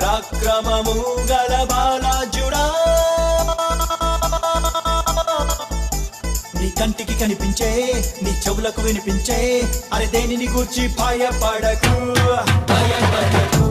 పరాక్రమము గల బాలాజుడా, నీ కంటికి కనిపించే, నీ చెవులకు వినిపించే, అరే దేనిని గూర్చి భయపడకు, భయపడకు.